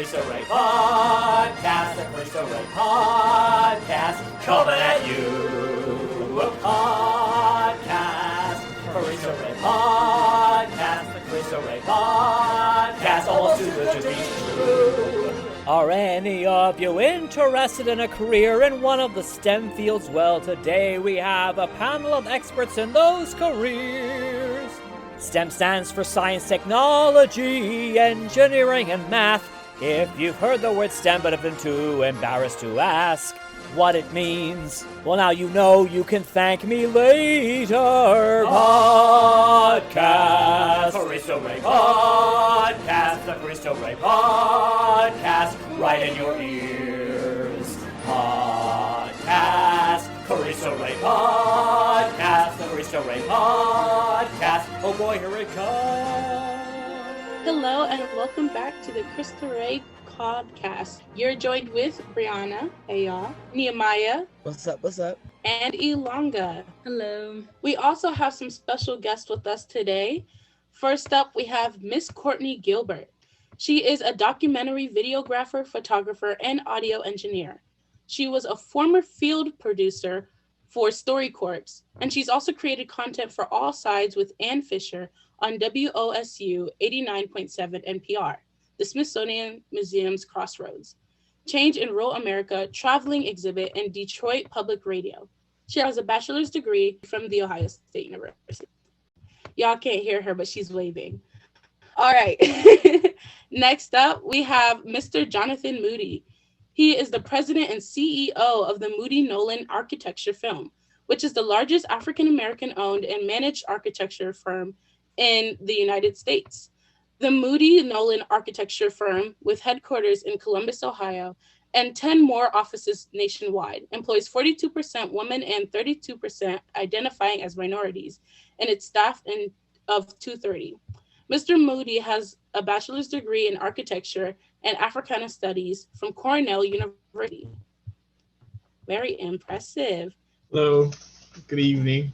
Cristo Rey podcast, the Cristo Rey podcast, coming at you. A podcast, Cristo Rey podcast, the Cristo Rey podcast, almost too good to be true. Are any of you interested in a career in one of the STEM fields? Well, today we have a panel of experts in those careers. STEM stands for science, technology, engineering, and math. If you've heard the word STEM but have been too embarrassed to ask what it means, well, now you know. You can thank me later. Podcast. Cristo Rey podcast. The Cristo Rey podcast. Right in your ears. Podcast. Cristo Rey podcast. The Cristo Rey podcast. Oh boy, here it comes. Hello and welcome back to the Cristo Rey podcast. You're joined with Brianna, hey y'all, Nehemiah, What's up? And Ilonga. Hello. We also have some special guests with us today. First up, we have Miss Courtney Gilbert. She is a documentary videographer, photographer, and audio engineer. She was a former field producer for StoryCorps, and she's also created content for All Sides with Ann Fisher on WOSU 89.7 NPR, the Smithsonian Museum's Crossroads, Change in Rural America Traveling Exhibit, and Detroit Public Radio. She has a bachelor's degree from The Ohio State University. Y'all can't hear her, but she's waving. All right. Next up, we have Mr. Jonathan Moody. He is the president and CEO of the Moody Nolan Architecture Firm, which is the largest African-American owned and managed architecture firm in the United States. The Moody Nolan Architecture Firm, with headquarters in Columbus, Ohio, and 10 more offices nationwide, employs 42% women and 32% identifying as minorities, and its staff of 230. Mr. Moody has a bachelor's degree in architecture and Africana Studies from Cornell University. Very impressive. Hello, good evening.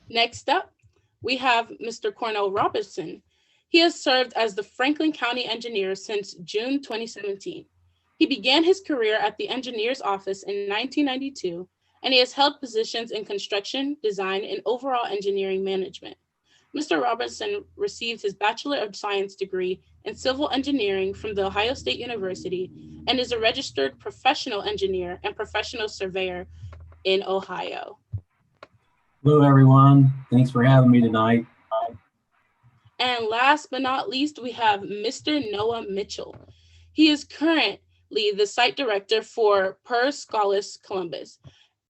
Next up, we have Mr. Cornell Robertson. He has served as the Franklin County engineer since June 2017. He began his career at the engineer's office in 1992, and he has held positions in construction, design, and overall engineering management. Mr. Robertson received his Bachelor of Science degree in civil engineering from The Ohio State University and is a registered professional engineer and professional surveyor in Ohio. Hello, everyone. Thanks for having me tonight. And last but not least, we have Mr. Noah Mitchell. He is currently the site director for Per Scholas Columbus,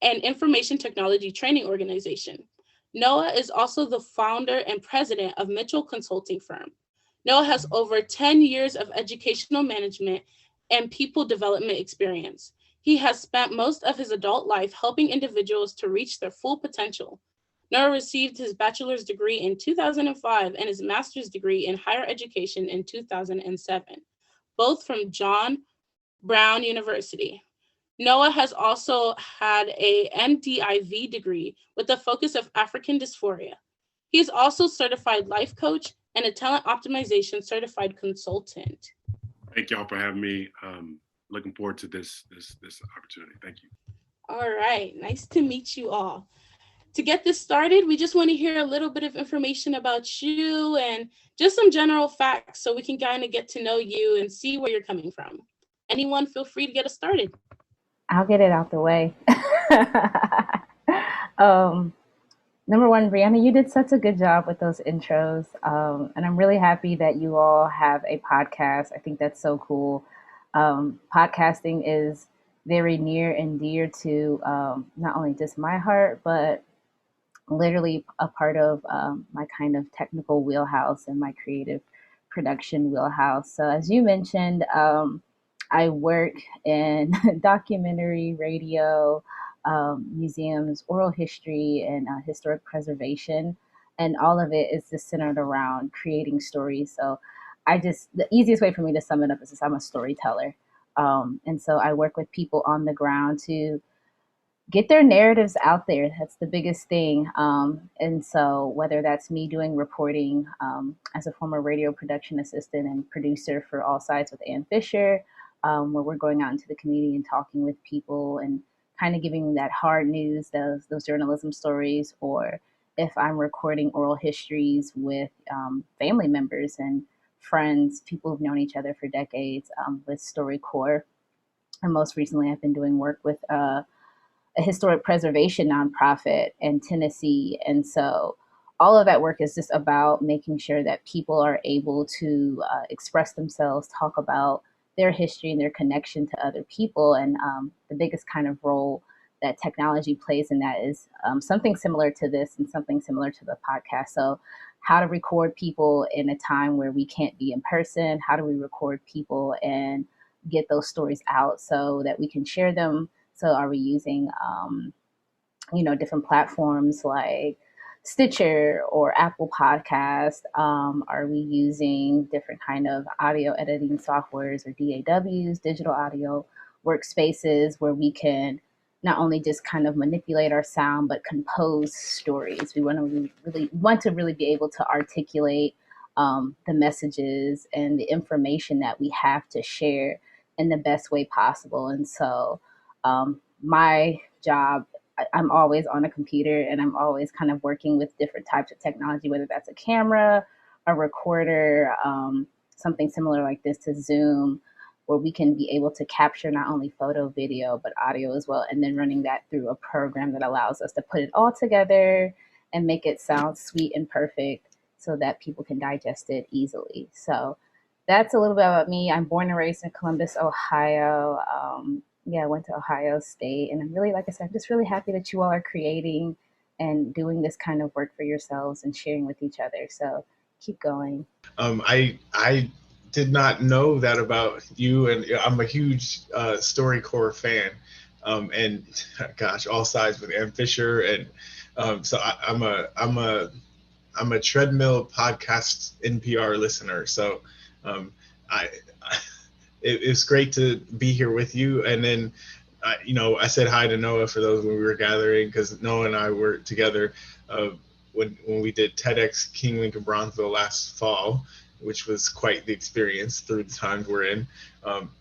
an information technology training organization. Noah is also the founder and president of Mitchell Consulting Firm. Noah has over 10 years of educational management and people development experience. He has spent most of his adult life helping individuals to reach their full potential. Noah received his bachelor's degree in 2005 and his master's degree in higher education in 2007, both from John Brown University. Noah has also had a MDIV degree with a focus of African dysphoria. He is also certified life coach and a talent optimization certified consultant. Thank y'all for having me. Looking forward to this opportunity. Thank you. All right, nice to meet you all. To get this started, we just want to hear a little bit of information about you and just some general facts so we can kind of get to know you and see where you're coming from. Anyone, feel free to get us started. I'll get it out the way. Number one, Brianna, you did such a good job with those intros. And I'm really happy that you all have a podcast. I think that's so cool. Podcasting is very near and dear to not only just my heart, but literally a part of my kind of technical wheelhouse and my creative production wheelhouse. So as you mentioned, I work in documentary, radio, museums, oral history, and historic preservation. And all of it is just centered around creating stories. So the easiest way for me to sum it up is I'm a storyteller. And so I work with people on the ground to get their narratives out there. That's the biggest thing. And so whether that's me doing reporting as a former radio production assistant and producer for All Sides with Ann Fisher, where we're going out into the community and talking with people and kind of giving that hard news, those journalism stories, or if I'm recording oral histories with family members and friends, people who've known each other for decades with StoryCorps. And most recently, I've been doing work with a historic preservation nonprofit in Tennessee. And so all of that work is just about making sure that people are able to express themselves, talk about their history and their connection to other people. And the biggest kind of role that technology plays in that is something similar to this and something similar to the podcast. So how to record people in a time where we can't be in person? How do we record people and get those stories out so that we can share them? So are we using, different platforms like Stitcher or Apple Podcast? Are we using different kind of audio editing softwares or DAWs, digital audio workspaces, where we can not only just kind of manipulate our sound, but compose stories? We want to really be able to articulate the messages and the information that we have to share in the best way possible. And so my job, I'm always on a computer and I'm always kind of working with different types of technology, whether that's a camera, a recorder, something similar like this to Zoom, where we can be able to capture not only photo, video, but audio as well, and then running that through a program that allows us to put it all together and make it sound sweet and perfect so that people can digest it easily. So that's a little bit about me. I'm born and raised in Columbus, Ohio. I went to Ohio State, and I'm really, like I said, I'm just really happy that you all are creating and doing this kind of work for yourselves and sharing with each other. So keep going. I did not know that about you, and I'm a huge StoryCorps fan. And gosh, All Sides with Ann Fisher, and so I'm a treadmill podcast NPR listener. So it's great to be here with you. And then, I said hi to Noah for those when we were gathering, because Noah and I were together when we did TEDx King Lincoln Bronzeville last fall, which was quite the experience through the times we're in.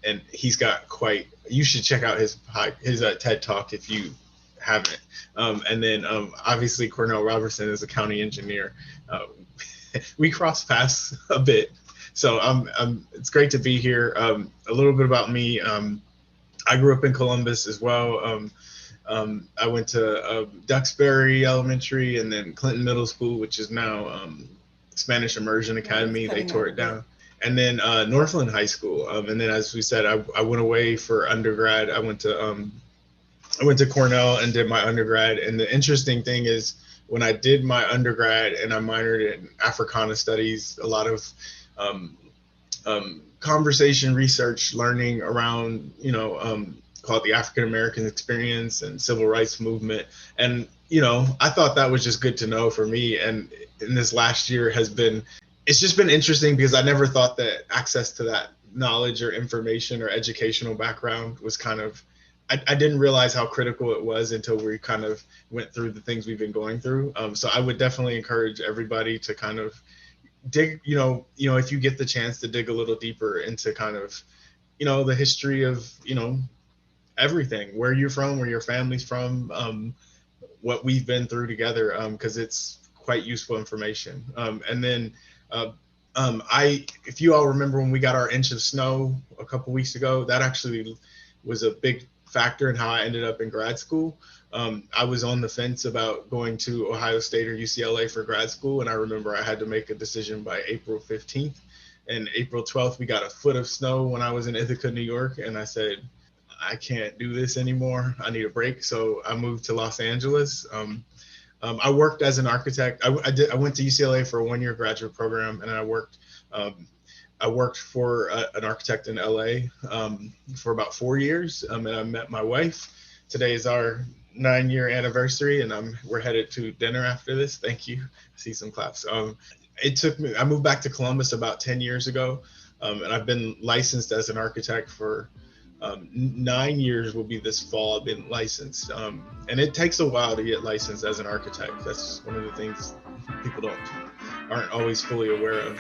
And he's got you should check out his TED Talk if you haven't. And then obviously Cornell Robertson is a county engineer. We cross paths a bit. So it's great to be here. A little bit about me. I grew up in Columbus as well. I went to Duxbury Elementary and then Clinton Middle School, which is now Spanish Immersion Academy. They tore it down. And then Northland High School. And then, as we said, I went away for undergrad. I went to Cornell and did my undergrad. And the interesting thing is, when I did my undergrad and I minored in Africana Studies, a lot of conversation research, learning around, called the African American experience and civil rights movement. And, I thought that was just good to know for me. And in this last year it's just been interesting, because I never thought that access to that knowledge or information or educational background was kind of, I didn't realize how critical it was until we kind of went through the things we've been going through. So I would definitely encourage everybody to kind of dig, if you get the chance to dig a little deeper into kind of, the history of, everything, where you're from, where your family's from, what we've been through together, because it's quite useful information. And then if you all remember when we got our inch of snow a couple weeks ago, that actually was a big factor in how I ended up in grad school. I was on the fence about going to Ohio State or UCLA for grad school, and I remember I had to make a decision by April 15th. And April 12th, we got a foot of snow when I was in Ithaca, New York, and I said, I can't do this anymore. I need a break. So I moved to Los Angeles. I worked as an architect. I went to UCLA for a one-year graduate program, and I worked for an architect in LA for about 4 years, and I met my wife. Today is our 9-year anniversary, and we're headed to dinner after this. Thank you. I see some claps. I moved back to Columbus about 10 years ago, and I've been licensed as an architect for 9 years will be this fall. I've been licensed, and it takes a while to get licensed as an architect. That's one of the things people aren't always fully aware of.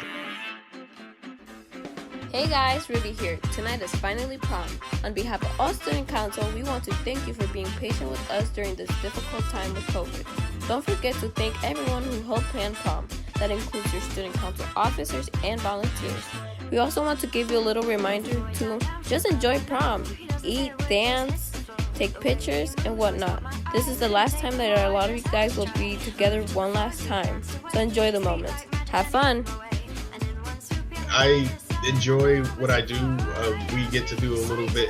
Hey guys, Ruby here. Tonight is finally prom. On behalf of all student council, we want to thank you for being patient with us during this difficult time with COVID. Don't forget to thank everyone who helped plan prom. That includes your student council officers and volunteers. We also want to give you a little reminder to just enjoy prom. Eat, dance, take pictures, and whatnot. This is the last time that a lot of you guys will be together one last time. So enjoy the moment. Have fun. I enjoy what I do. We get to do a little bit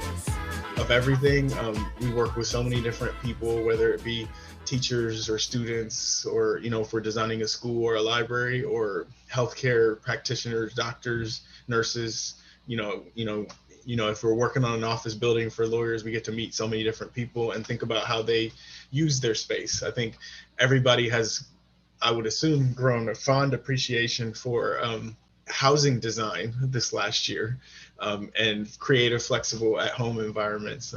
of everything. We work with so many different people, whether it be teachers or students, or if we're designing a school or a library, or healthcare practitioners, doctors, nurses. If we're working on an office building for lawyers, we get to meet so many different people and think about how they use their space. I think everybody has, I would assume, grown a fond appreciation for housing design this last year, and creative, flexible at-home environments.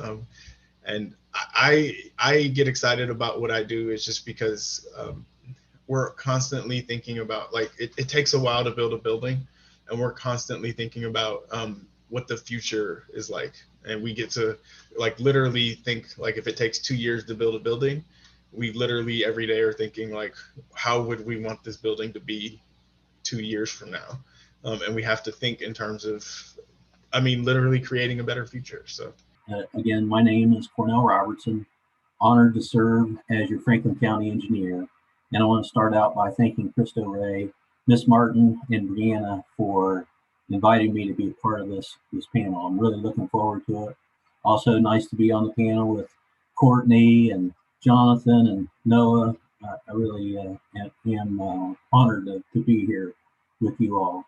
And I get excited about what I do is just because we're constantly thinking about, like, it takes a while to build a building, and we're constantly thinking about what the future is like. And we get to literally think, if it takes 2 years to build a building, we literally every day are thinking, how would we want this building to be 2 years from now? And we have to think in terms of, literally creating a better future. So. Again, my name is Cornell Robertson, honored to serve as your Franklin County engineer. And I want to start out by thanking Cristo Rey, Miss Martin, and Brianna for inviting me to be a part of this panel. I'm really looking forward to it. Also nice to be on the panel with Courtney and Jonathan and Noah. I really am honored to be here with you all.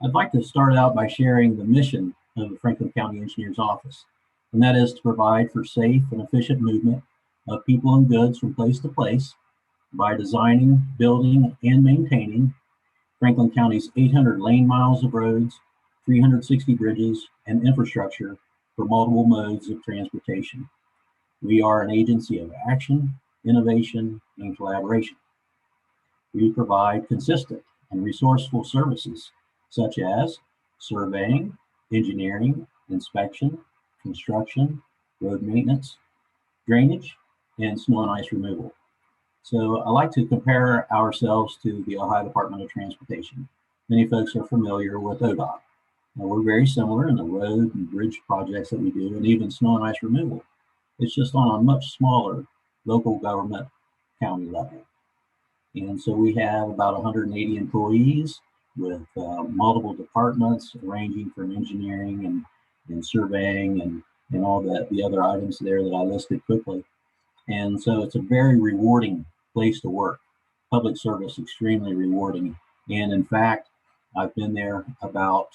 I'd like to start out by sharing the mission of the Franklin County Engineers Office, and that is to provide for safe and efficient movement of people and goods from place to place by designing, building, and maintaining Franklin County's 800 lane miles of roads, 360 bridges, and infrastructure for multiple modes of transportation. We are an agency of action, innovation, and collaboration. We provide consistent and resourceful services such as surveying, engineering, inspection, construction, road maintenance, drainage, and snow and ice removal. So I like to compare ourselves to the Ohio Department of Transportation. Many folks are familiar with ODOT. Now, we're very similar in the road and bridge projects that we do, and even snow and ice removal. It's just on a much smaller local government county level. And so we have about 180 employees with multiple departments ranging from engineering and surveying and all the other items there that I listed quickly. And so it's a very rewarding place to work. Public service, extremely rewarding. And in fact, I've been there about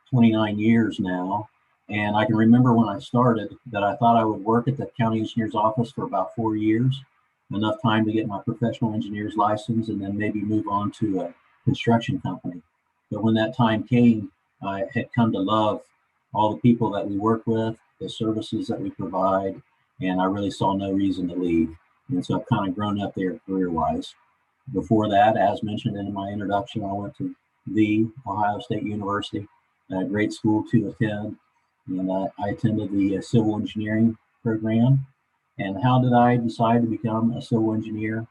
29 years now. And I can remember when I started that I thought I would work at the county engineer's office for about 4 years, enough time to get my professional engineer's license and then maybe move on to a construction company. But when that time came, I had come to love all the people that we work with, the services that we provide, and I really saw no reason to leave. And so I've kind of grown up there career-wise. Before that, as mentioned in my introduction, I went to the Ohio State University, a great school to attend, and I attended the civil engineering program. And how did I decide to become a civil engineer?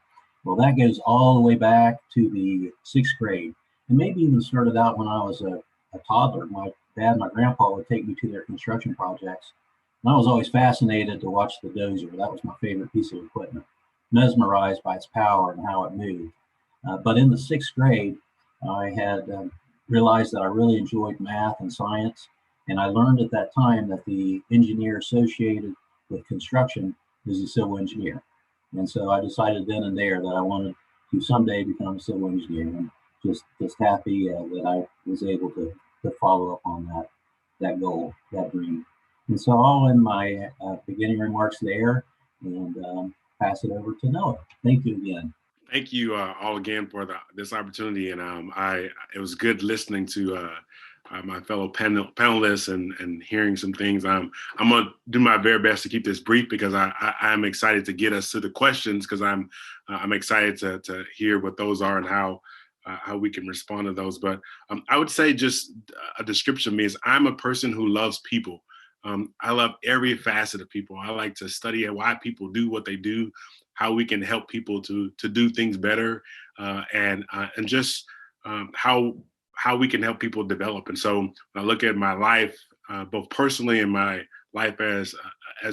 Well, that goes all the way back to the 6th grade, and maybe even started out when I was a toddler. My dad and my grandpa would take me to their construction projects. And I was always fascinated to watch the dozer. That was my favorite piece of equipment, mesmerized by its power and how it moved. But in the 6th grade, I had realized that I really enjoyed math and science. And I learned at that time that the engineer associated with construction is a civil engineer. And so I decided then and there that I wanted to someday become a civil engineer. And just happy that I was able to follow up on that goal, that dream. And so I'll end my beginning remarks there and pass it over to Noah. Thank you again. Thank you all again for this opportunity. And it was good listening to my fellow panelists and hearing some things. I'm going to do my very best to keep this brief because I'm excited to get us to the questions because I'm excited to hear what those are and how we can respond to those. But I would say just a description of me is I'm a person who loves people. I love every facet of people. I like to study why people do what they do, how we can help people to do things better, and just how we can help people develop. And so when I look at my life, both personally and my life as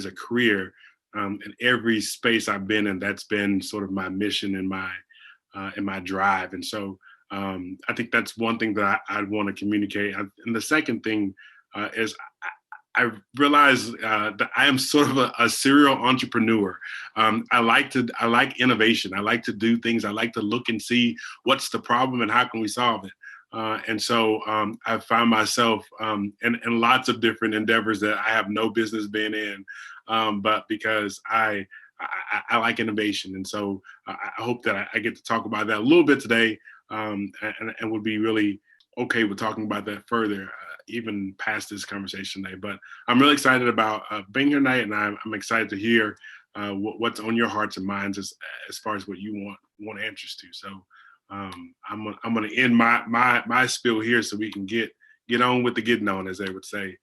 a career, in every space I've been in, that's been sort of my mission and my drive. And so I think that's one thing that I'd want to communicate. And the second thing is I realize that I am sort of a serial entrepreneur. I like innovation. I like to do things. I like to look and see what's the problem and how can we solve it. And so I found myself in lots of different endeavors that I have no business being in, but because I like innovation. And so I hope that I get to talk about that a little bit today, and would be really okay with talking about that further, even past this conversation today. But I'm really excited about being here tonight, and I'm excited to hear what's on your hearts and minds as far as what you want answers to. So I'm gonna end my spiel here so we can get on with the getting on, as they would say.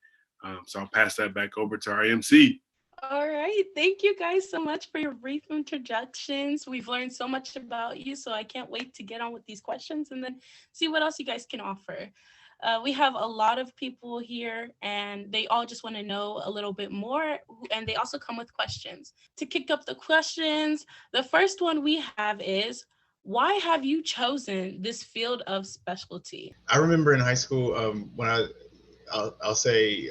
So I'll pass that back over to our MC. All right. Thank you guys so much for your brief introductions. We've learned so much about you, so I can't wait to get on with these questions and then see what else you guys can offer. We have a lot of people here and they all just want to know a little bit more, and they also come with questions. To kick up the questions, the first one we have is, why have you chosen this field of specialty? I remember in high school when I'll say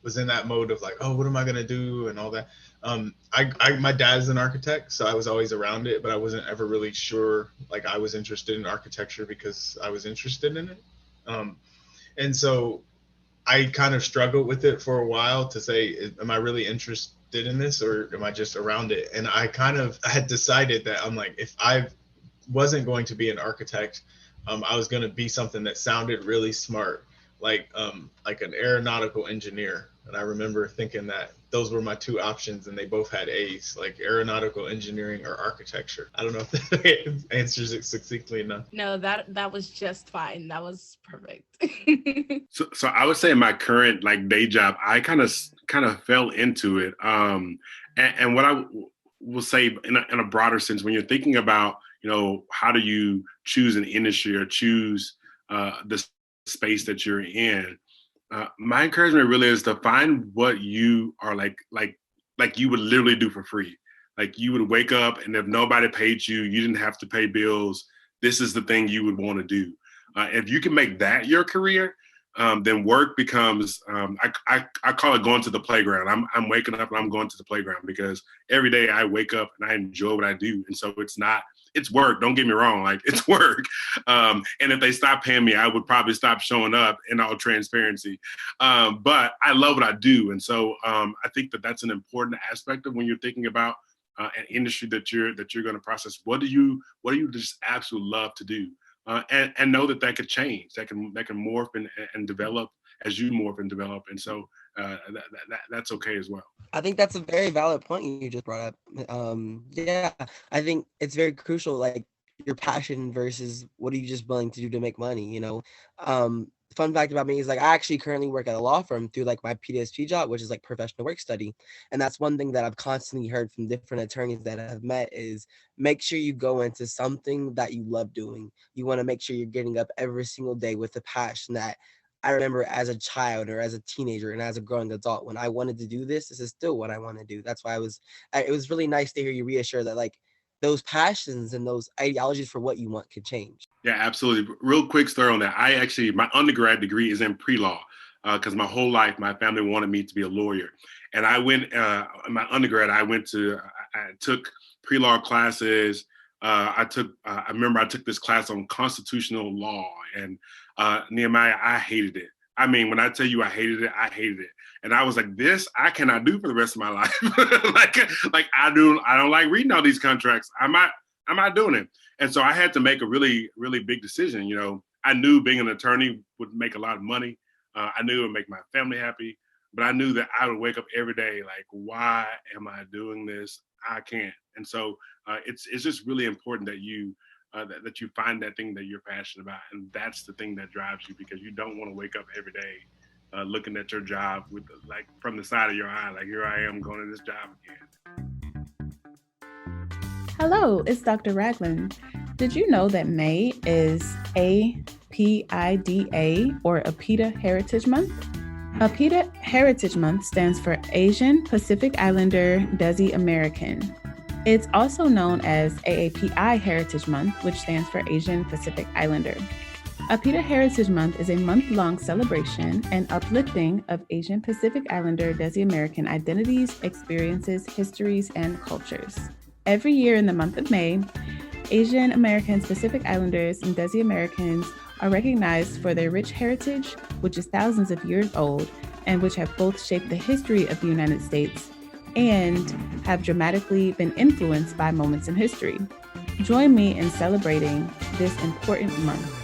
was in that mode of like, oh, what am I gonna do and all that. My dad's an architect, so I was always around it, but I wasn't ever really sure. Like I was interested in architecture because I was interested in it, and so I kind of struggled with it for a while to say, am I really interested in this or am I just around it? And I had decided that I'm like, if I wasn't going to be an architect, I was going to be something that sounded really smart, like an aeronautical engineer. And I remember thinking that those were my two options, and they both had A's, like aeronautical engineering or architecture. I don't know if that answers it succinctly enough. No, that was just fine. That was perfect. So I would say in my current day job, I kind of fell into it. And what I will say in a broader sense, when you're thinking about, how do you choose an industry or choose the space that you're in? My encouragement really is to find what you are like you would literally do for free. Like you would wake up and if nobody paid you, you didn't have to pay bills. This is the thing you would want to do. If you can make that your career, then work becomes, I call it going to the playground. I'm waking up and I'm going to the playground because every day I wake up and I enjoy what I do. And so it's work. Don't get me wrong. Like it's work. And if they stop paying me, I would probably stop showing up in all transparency. But I love what I do. And so I think that that's an important aspect of when you're thinking about an industry that you're going to process. What do you just absolutely love to do? And know that could change, that can morph and develop as you morph and develop. And so that's okay as well. I think that's a very valid point you just brought up. Yeah, I think it's very crucial, like your passion versus what are you just willing to do to make money, Fun fact about me is I actually currently work at a law firm through my PDSP job, which is professional work study. And that's one thing that I've constantly heard from different attorneys that I've met is make sure you go into something that you love doing. You want to make sure you're getting up every single day with a passion that I remember as a child or as a teenager and as a growing adult, when I wanted to do this is still what I want to do. That's why it was really nice to hear you reassure that those passions and those ideologies for what you want could change. Yeah, absolutely. Real quick story on that. My undergrad degree is in pre-law because my whole life, my family wanted me to be a lawyer. And I went, in my undergrad, I took pre-law classes. I remember I took this class on constitutional law, and Nehemiah, I hated it. I mean, when I tell you I hated it, I hated it. And I was like, this I cannot do for the rest of my life. I don't like reading all these contracts. I'm not doing it. And so I had to make a really, really big decision. I knew being an attorney would make a lot of money. I knew it would make my family happy, but I knew that I would wake up every day like, why am I doing this? I can't. And so it's just really important that you that you find that thing that you're passionate about, and that's the thing that drives you, because you don't want to wake up every day looking at your job with like from the side of your eye, like, here I am going to this job again. Hello, it's Dr. Ragland. Did you know that May is APIDA, or APIDA Heritage Month? APIDA Heritage Month stands for Asian Pacific Islander Desi American. It's also known as AAPI Heritage Month, which stands for Asian Pacific Islander. APIDA Heritage Month is a month-long celebration and uplifting of Asian Pacific Islander Desi American identities, experiences, histories, and cultures. Every year in the month of May, Asian Americans, Pacific Islanders, and Desi Americans are recognized for their rich heritage, which is thousands of years old, and which have both shaped the history of the United States and have dramatically been influenced by moments in history. Join me in celebrating this important month.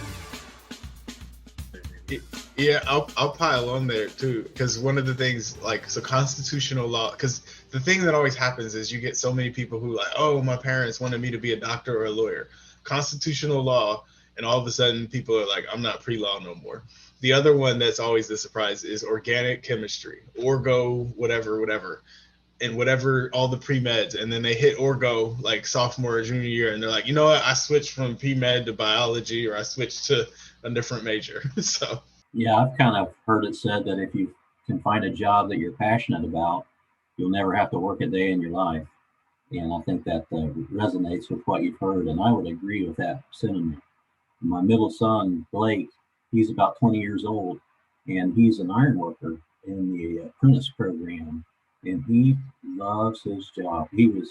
Yeah, I'll pile on there too, because one of the things, like, so constitutional law, because the thing that always happens is you get so many people who like, oh, my parents wanted me to be a doctor or a lawyer. Constitutional law, and all of a sudden people are like, I'm not pre-law no more. The other one that's always the surprise is organic chemistry, orgo, whatever, and whatever, all the pre-meds, and then they hit orgo like sophomore or junior year, and they're like, you know what, I switched from pre-med to biology, or I switched to a different major. So Yeah, I've kind of heard it said that if you can find a job that you're passionate about, you'll never have to work a day in your life. And I think that resonates with what you've heard, and I would agree with that sentiment. My middle son, Blake, he's about 20 years old, and he's an iron worker in the apprentice program, and he loves his job. He was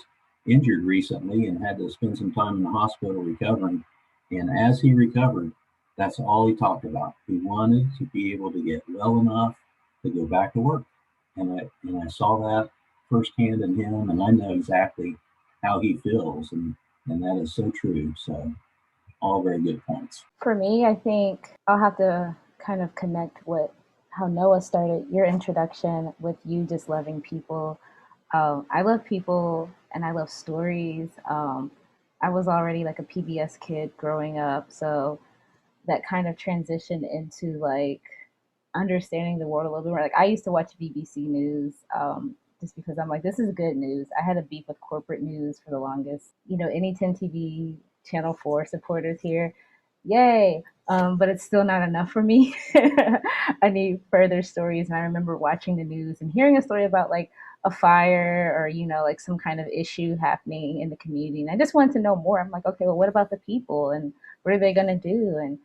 injured recently and had to spend some time in the hospital recovering, and as he recovered, that's all he talked about. He wanted to be able to get well enough to go back to work. And I saw that firsthand in him, and I know exactly how he feels, and that is so true. So all very good points. For me, I think I'll have to kind of connect with how Noah started your introduction with you just loving people. I love people and I love stories. I was already like a PBS kid growing up, so that kind of transitioned into like understanding the world a little bit more. Like I used to watch BBC News just because I'm like, this is good news. I had a beef with corporate news for the longest. You know, any 10 TV Channel 4 supporters here, yay. But it's still not enough for me. I need further stories. And I remember watching the news and hearing a story about like a fire or, you know, like some kind of issue happening in the community. And I just wanted to know more. I'm like, okay, well, what about the people and what are they going to do? And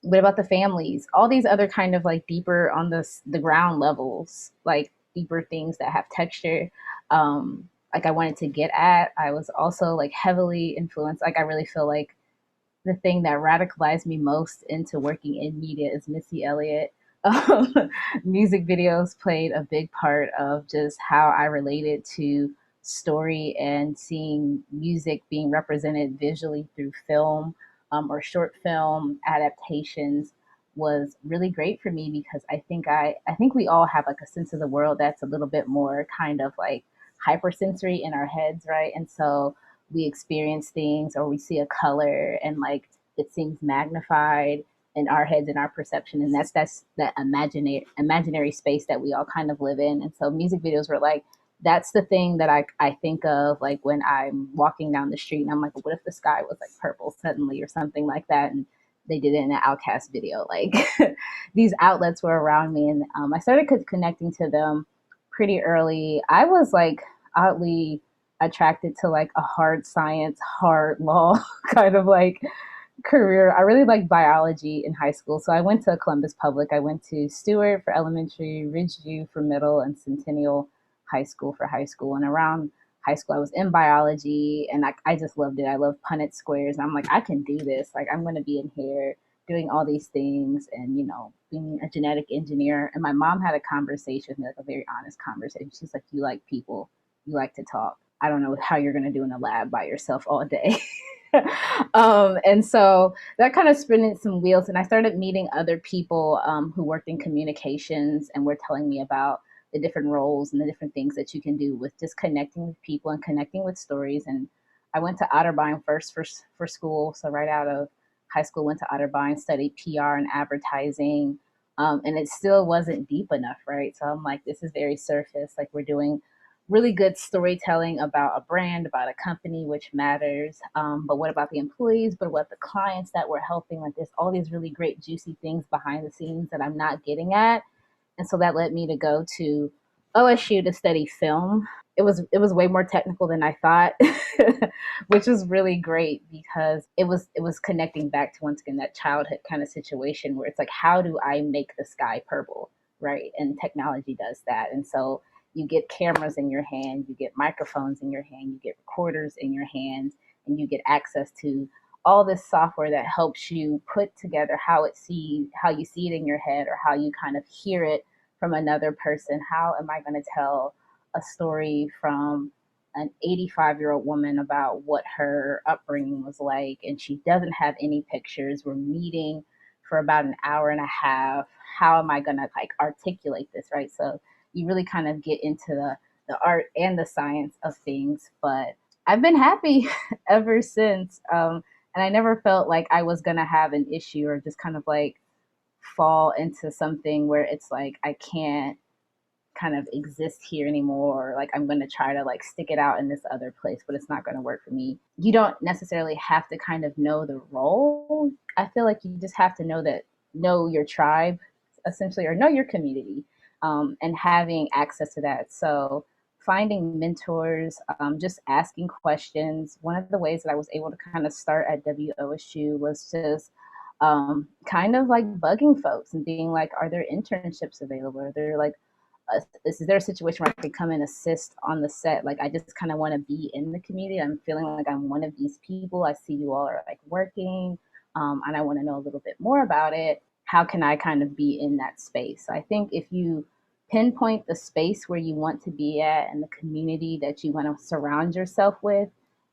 what about the families? All these other kind of like deeper on the ground levels, like deeper things that have texture. Like I wanted to get at. I was also like heavily influenced. Like I really feel like the thing that radicalized me most into working in media is Missy Elliott. Music videos played a big part of just how I related to story and seeing music being represented visually through film or short film adaptations was really great for me because I think we all have like a sense of the world that's a little bit more kind of like hypersensory in our heads, right? And so we experience things or we see a color and like it seems magnified in our heads and our perception, and that's that imaginary space that we all kind of live in. And so music videos were like, that's the thing that I think of like when I'm walking down the street and I'm like, what if the sky was like purple suddenly or something like that? And they did it in an Outcast video. Like these outlets were around me, and I started connecting to them pretty early. I was like oddly attracted to like a hard science, hard law kind of like career. I really liked biology in high school. So I went to Columbus Public. I went to Stewart for elementary, Ridgeview for middle, and Centennial High School for high school. And around high school, I was in biology and I just loved it. I love Punnett squares. I'm like, I can do this. Like, I'm going to be in here doing all these things and, you know, being a genetic engineer. And my mom had a conversation with me, like a very honest conversation. She's like, you like people, you like to talk. I don't know how you're going to do in a lab by yourself all day. And so that kind of spinning some wheels. And I started meeting other people who worked in communications and were telling me about the different roles and the different things that you can do with just connecting with people and connecting with stories. And I went to Otterbein first for school. So right out of high school, went to Otterbein, studied PR and advertising. And it still wasn't deep enough, right? So I'm like, this is very surface. Like, we're doing really good storytelling about a brand, about a company, which matters. But what about the employees? But what the clients that we're helping? Like, there's all these really great, juicy things behind the scenes that I'm not getting at. And so that led me to go to OSU to study film. It was way more technical than I thought, which was really great because it was connecting back to, once again, that childhood kind of situation where it's like, how do I make the sky purple, right? And technology does that. And so you get cameras in your hand, you get microphones in your hand, you get recorders in your hands, and you get access to all this software that helps you put together how you see it in your head, or how you kind of hear it from another person. How am I going to tell a story from an 85-year-old woman about what her upbringing was like, and she doesn't have any pictures? We're meeting for about an hour and a half. How am I going to like articulate this, right? So you really kind of get into the art and the science of things. But I've been happy ever since. And I never felt like I was going to have an issue or just kind of like fall into something where it's like I can't kind of exist here anymore, or like I'm going to try to like stick it out in this other place, but it's not going to work for me. You don't necessarily have to kind of know the role. I feel like you just have to know your tribe, essentially, or know your community, and having access to that. So finding mentors, just asking questions. One of the ways that I was able to kind of start at WOSU was just kind of like bugging folks and being like, are there internships available? Are there like, is there a situation where I could come and assist on the set? Like, I just kind of want to be in the community. I'm feeling like I'm one of these people. I see you all are like working, and I want to know a little bit more about it. How can I kind of be in that space? So I think if you pinpoint the space where you want to be at and the community that you want to surround yourself with,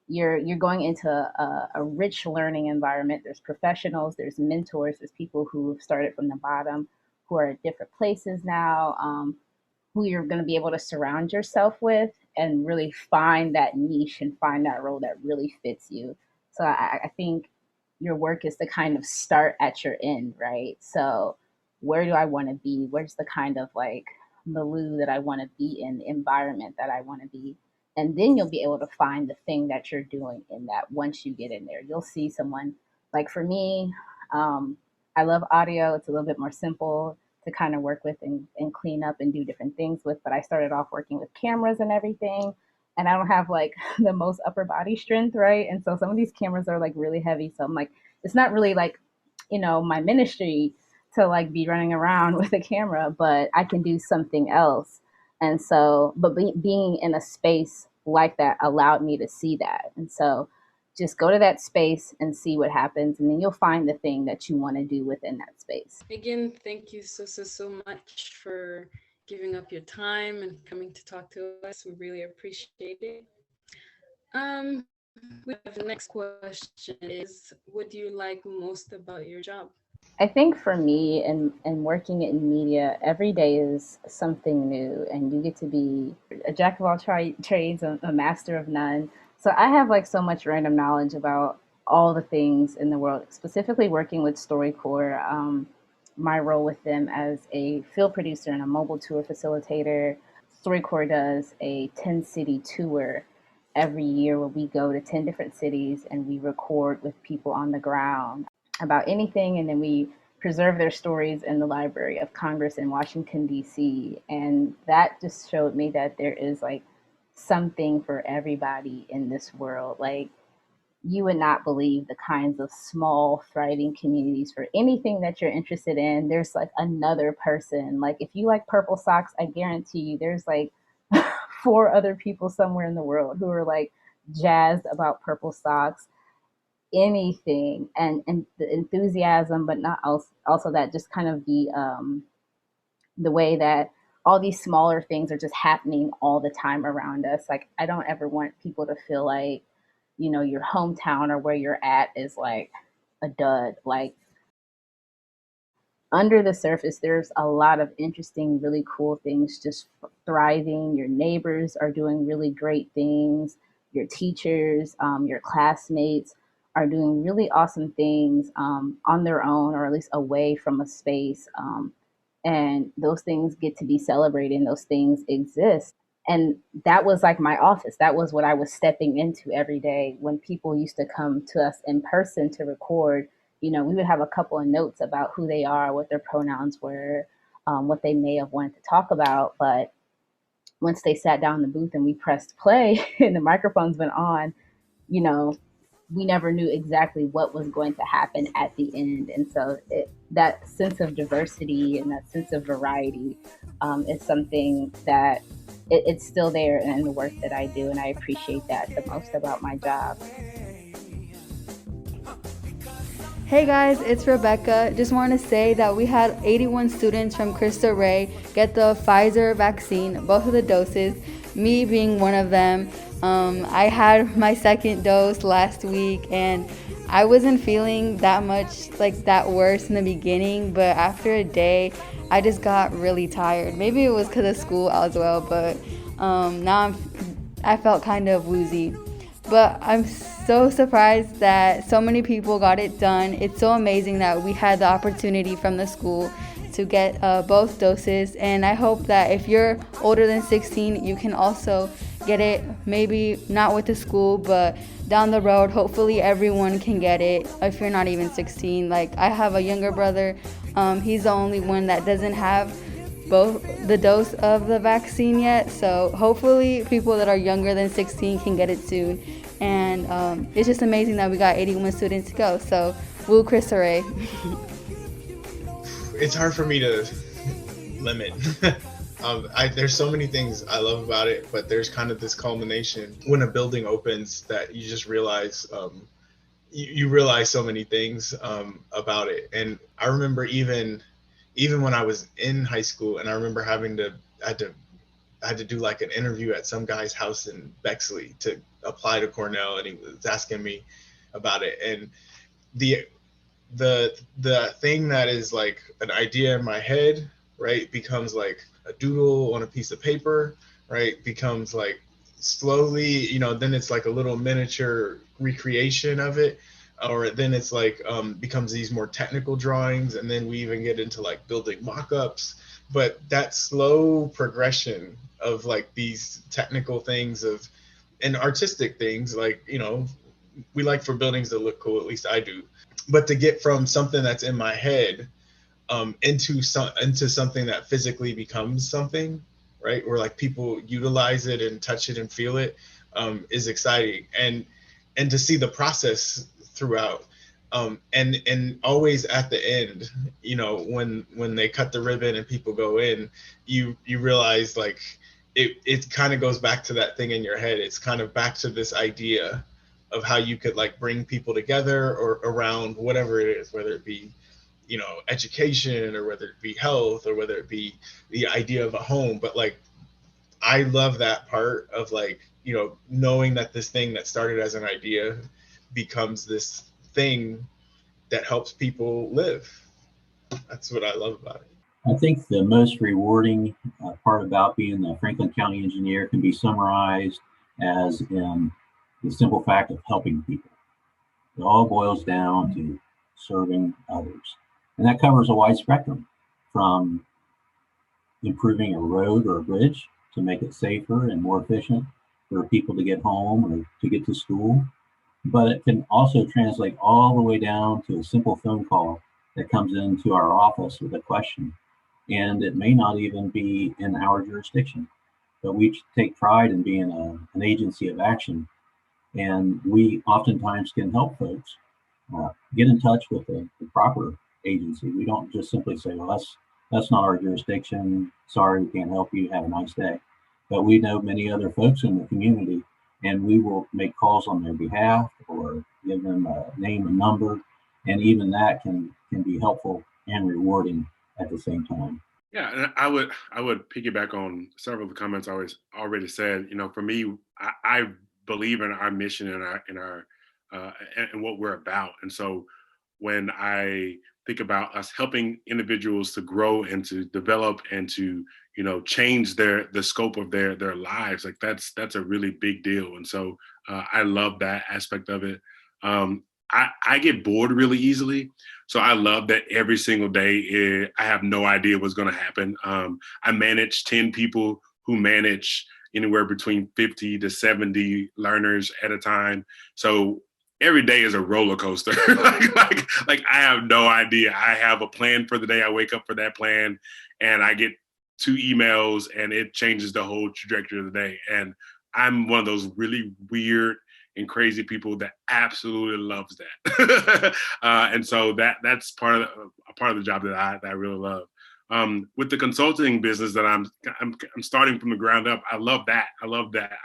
you're going into a rich learning environment. There's professionals, there's mentors, there's people who have started from the bottom, who are at different places now, who you're going to be able to surround yourself with and really find that niche and find that role that really fits you. So I think your work is to kind of start at your end, right? So where do I want to be? Where's the kind of like milieu that I want to be in, the environment that I want to be? And then you'll be able to find the thing that you're doing in that. Once you get in there, you'll see someone, like for me, I love audio. It's a little bit more simple to kind of work with and clean up and do different things with. But I started off working with cameras and everything. And I don't have like the most upper body strength, right? And so some of these cameras are like really heavy. So I'm like, it's not really like, my ministry to like be running around with a camera, but I can do something else. And so, but being in a space like that allowed me to see that. And so just go to that space and see what happens. And then you'll find the thing that you want to do within that space. Again, thank you so much for giving up your time and coming to talk to us. We really appreciate it. We have the next question is, what do you like most about your job? I think for me and working in media, every day is something new, and you get to be a jack of all trades, a master of none. So I have like so much random knowledge about all the things in the world, specifically working with StoryCorps. My role with them as a field producer and a mobile tour facilitator. StoryCorps does a 10-city tour every year where we go to 10 different cities and we record with people on the ground about anything, and then we preserve their stories in the Library of Congress in Washington, D.C. And that just showed me that there is like something for everybody in this world. Like, you would not believe the kinds of small, thriving communities for anything that you're interested in. There's like another person. Like, if you like purple socks, I guarantee you there's like 4 other people somewhere in the world who are like jazzed about purple socks. Anything, and the enthusiasm, but not also that just kind of the way that all these smaller things are just happening all the time around us. Like, I don't ever want people to feel like your hometown or where you're at is like a dud. Like under the surface, there's a lot of interesting, really cool things just thriving. Your neighbors are doing really great things. Your teachers, your classmates are doing really awesome things on their own, or at least away from a space. And those things get to be celebrated, and those things exist. And that was like my office. That was what I was stepping into every day when people used to come to us in person to record. We would have a couple of notes about who they are, what their pronouns were, what they may have wanted to talk about. But once they sat down in the booth and we pressed play and the microphones went on, you know, we never knew exactly what was going to happen at the end. And so that sense of diversity and that sense of variety is something that it's still there in the work that I do. And I appreciate that the most about my job. Hey guys, it's Rebecca. Just want to say that we had 81 students from Cristo Rey get the Pfizer vaccine, both of the doses, me being one of them. I had my second dose last week and I wasn't feeling that much like that worse in the beginning, but after a day, I just got really tired. Maybe it was because of school as well, but now I felt kind of woozy. But I'm so surprised that so many people got it done. It's so amazing that we had the opportunity from the school to get both doses. And I hope that if you're older than 16, you can also get it, maybe not with the school, but down the road, hopefully everyone can get it if you're not even 16. Like I have a younger brother, he's the only one that doesn't have both the dose of the vaccine yet, so hopefully people that are younger than 16 can get it soon. And it's just amazing that we got 81 students to go, so woo Cristo Rey. It's hard for me to limit. There's so many things I love about it, but there's kind of this culmination when a building opens that you just realize you realize so many things about it. And I remember even when I was in high school, and I remember I had to do like an interview at some guy's house in Bexley to apply to Cornell, and he was asking me about it. And the thing that is like an idea in my head, right, becomes like a doodle on a piece of paper, right, becomes like slowly, then it's like a little miniature recreation of it, or then it's like becomes these more technical drawings, and then we even get into like building mock-ups. But that slow progression of like these technical things and artistic things, like, we like for buildings to look cool, at least I do, but to get from something that's in my head into something that physically becomes something, right, where like people utilize it and touch it and feel it, is exciting. And to see the process throughout, and always at the end, when they cut the ribbon and people go in, you realize like it kind of goes back to that thing in your head. It's kind of back to this idea of how you could like bring people together or around whatever it is, whether it be education, or whether it be health, or whether it be the idea of a home. But like I love that part of like knowing that this thing that started as an idea becomes this thing that helps people live. That's what I love about it. I think the most rewarding part about being the Franklin County engineer can be summarized as in the simple fact of helping people. It all boils down to serving others. And that covers a wide spectrum, from improving a road or a bridge to make it safer and more efficient for people to get home or to get to school. But it can also translate all the way down to a simple phone call that comes into our office with a question. And it may not even be in our jurisdiction, but we take pride in being an agency of action. And we oftentimes can help folks get in touch with the proper agency. We don't just simply say, well, that's not our jurisdiction. Sorry, we can't help you. Have a nice day. But we know many other folks in the community, and we will make calls on their behalf or give them a name and number. And even that can be helpful and rewarding at the same time. Yeah, and I would piggyback on several of the comments I already said. For me, I believe in our mission and and what we're about. And so when I think about us helping individuals to grow and to develop and to, change the scope of their lives, like that's a really big deal. And so I love that aspect of it. I get bored really easily. So I love that every single day I have no idea what's going to happen. I manage 10 people who manage anywhere between 50 to 70 learners at a time. So every day is a roller coaster. like I have no idea. I have a plan for the day. I wake up for that plan and I get 2 emails and it changes the whole trajectory of the day. And I'm one of those really weird and crazy people that absolutely loves that. And so that's part of the job that I really love. With the consulting business that I'm starting from the ground up, I love that.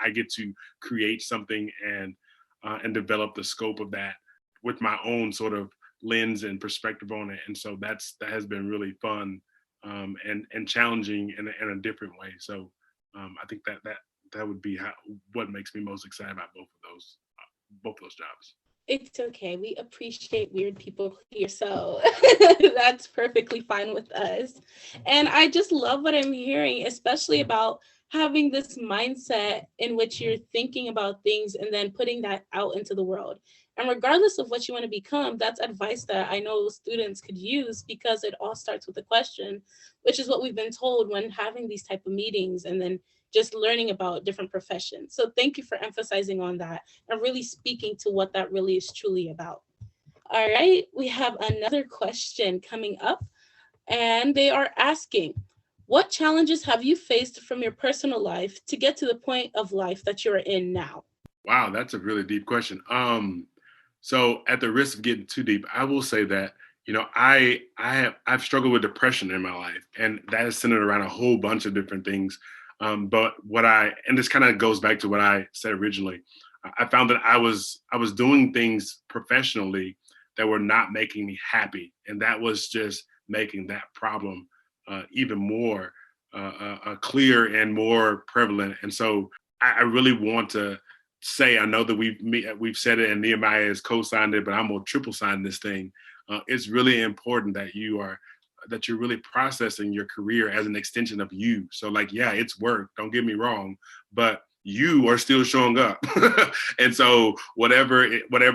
I get to create something and develop the scope of that with my own sort of lens and perspective on it. And so that has been really fun and challenging in a different way. So I think that would be what makes me most excited about both of those jobs. It's okay. We appreciate weird people here, so that's perfectly fine with us. And I just love what I'm hearing, especially about having this mindset in which you're thinking about things and then putting that out into the world. And regardless of what you want to become, that's advice that I know students could use, because it all starts with a question, which is what we've been told when having these type of meetings and then just learning about different professions. So thank you for emphasizing on that and really speaking to what that really is truly about. All right, we have another question coming up, and they are asking, what challenges have you faced from your personal life to get to the point of life that you're in now? Wow, that's a really deep question. So at the risk of getting too deep, I will say that, I've struggled with depression in my life, and that is centered around a whole bunch of different things. But and this kind of goes back to what I said originally, I found that I was doing things professionally that were not making me happy. And that was just making that problem even more clear and more prevalent. And so I really want to say, I know that we've said it and Nehemiah has co-signed it, but I'm going to triple sign this thing. It's really important that you're really processing your career as an extension of you. So yeah, it's work, don't get me wrong, but you are still showing up. And so whatever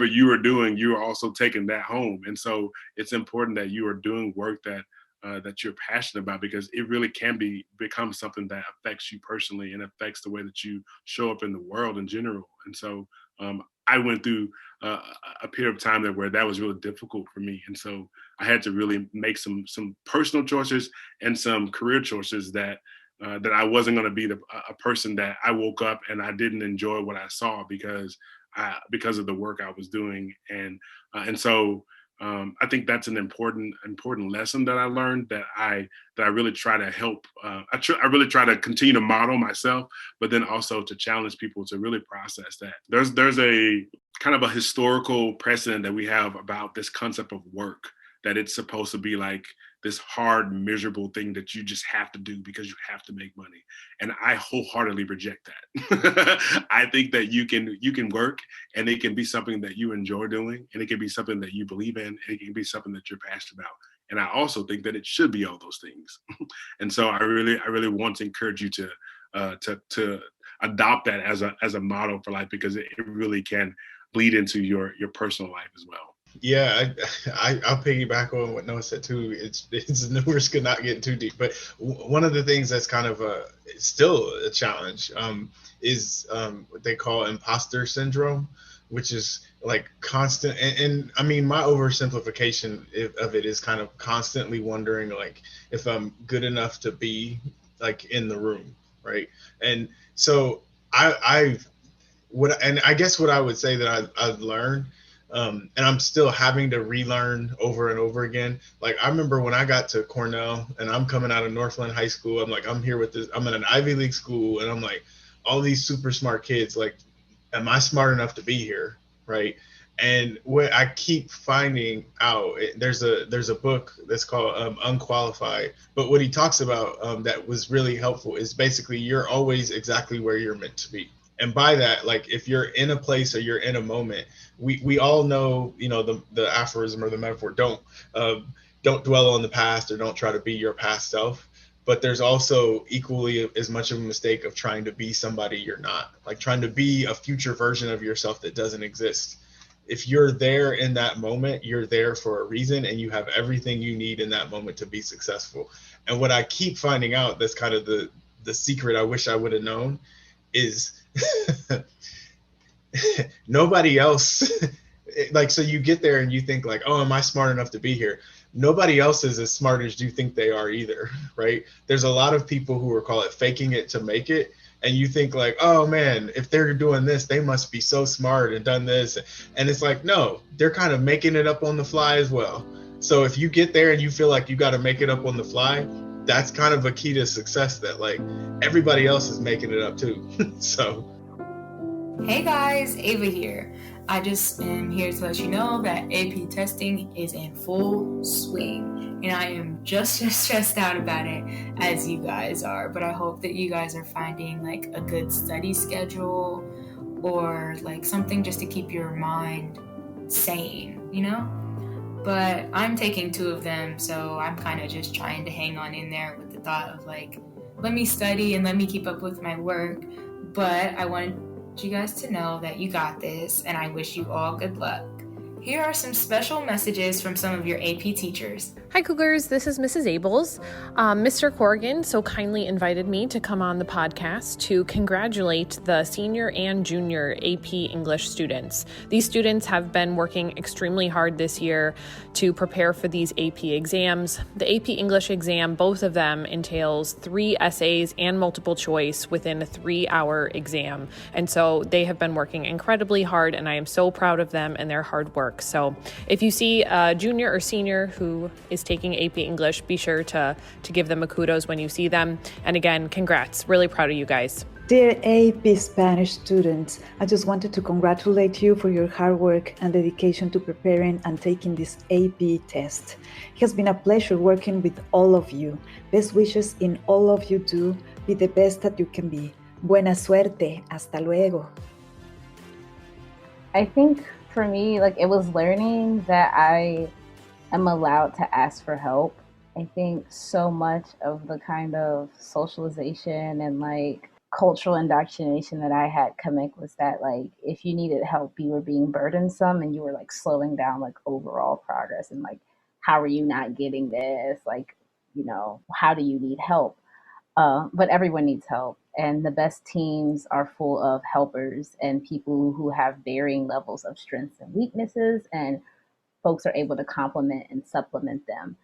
you are doing, you are also taking that home. And so it's important that you are doing work that you're passionate about, because it really can become something that affects you personally and affects the way that you show up in the world in general. And so I went through a period of time where that was really difficult for me. And so I had to really make some personal choices and some career choices that I wasn't going to be a person that I woke up and I didn't enjoy what I saw because of the work I was doing. And so I think that's an important lesson that I learned, that I really try to help. I really try to continue to model myself, but then also to challenge people to really process that. There's a kind of a historical precedent that we have about this concept of work, that it's supposed to be like this hard, miserable thing that you just have to do because you have to make money. And I wholeheartedly reject that. I think that you can work and it can be something that you enjoy doing, and it can be something that you believe in, and it can be something that you're passionate about. And I also think that it should be all those things. And so I really want to encourage you to adopt that as a model for life, because it really can bleed into your personal life as well. Yeah, I'll piggyback on what Noah said too. It's no risk of not getting too deep, but one of the things that's kind of still a challenge is what they call imposter syndrome, which is like constant. And I mean, my oversimplification of it is kind of constantly wondering like if I'm good enough to be like in the room, right? And so I guess what I would say that I've learned. And I'm still having to relearn over and over again. Like I remember when I got to Cornell and I'm coming out of Northland High School, I'm here with this, I'm in an Ivy League school, and I'm like, all these super smart kids, like, am I smart enough to be here? Right. And what I keep finding out, there's a book that's called Unqualified, but what he talks about that was really helpful is basically you're always exactly where you're meant to be. And by that, like, if you're in a place or you're in a moment, we all know, the aphorism or the metaphor, don't dwell on the past, or don't try to be your past self. But there's also equally as much of a mistake of trying to be somebody you're not, like trying to be a future version of yourself that doesn't exist. If you're there in that moment, you're there for a reason, and you have everything you need in that moment to be successful. And what I keep finding out, that's kind of the secret I wish I would have known, is nobody else like, so you get there and you think like, oh, am I smart enough to be here? Nobody else is as smart as you think they are either, right? There's a lot of people who are, call it, faking it to make it. And you think like, oh man, if they're doing this, they must be so smart and done this. And it's like, no, they're kind of making it up on the fly as well. So if you get there and you feel like you got to make it up on the fly, that's kind of a key to success, that like everybody else is making it up too. So. Hey guys, Ava here. I just am here to let you know that AP testing is in full swing, and I am just as stressed out about it as you guys are, but I hope that you guys are finding like a good study schedule, or like something just to keep your mind sane, But I'm taking 2 of them, so I'm kind of just trying to hang on in there with the thought of like, let me study and let me keep up with my work. But I wanted you guys to know that you got this, and I wish you all good luck. Here are some special messages from some of your AP teachers. Hi Cougars, this is Mrs. Abels. Mr. Corrigan so kindly invited me to come on the podcast to congratulate the senior and junior AP English students. These students have been working extremely hard this year to prepare for these AP exams. The AP English exam, both of them, entails 3 essays and multiple choice within a 3-hour exam. And so they have been working incredibly hard, and I am so proud of them and their hard work. So if you see a junior or senior who is taking AP English, be sure to give them a kudos when you see them. And again, congrats. Really proud of you guys. Dear AP Spanish students, I just wanted to congratulate you for your hard work and dedication to preparing and taking this AP test. It has been a pleasure working with all of you. Best wishes in all of you do. Be the best that you can be. Buena suerte. Hasta luego. I think for me, like, it was learning that I am allowed to ask for help. I think so much of the kind of socialization and like cultural indoctrination that I had coming was that like, if you needed help, you were being burdensome and you were like slowing down like overall progress, and like, how are you not getting this? Like, how do you need help? But everyone needs help. And the best teams are full of helpers and people who have varying levels of strengths and weaknesses, and folks are able to complement and supplement them.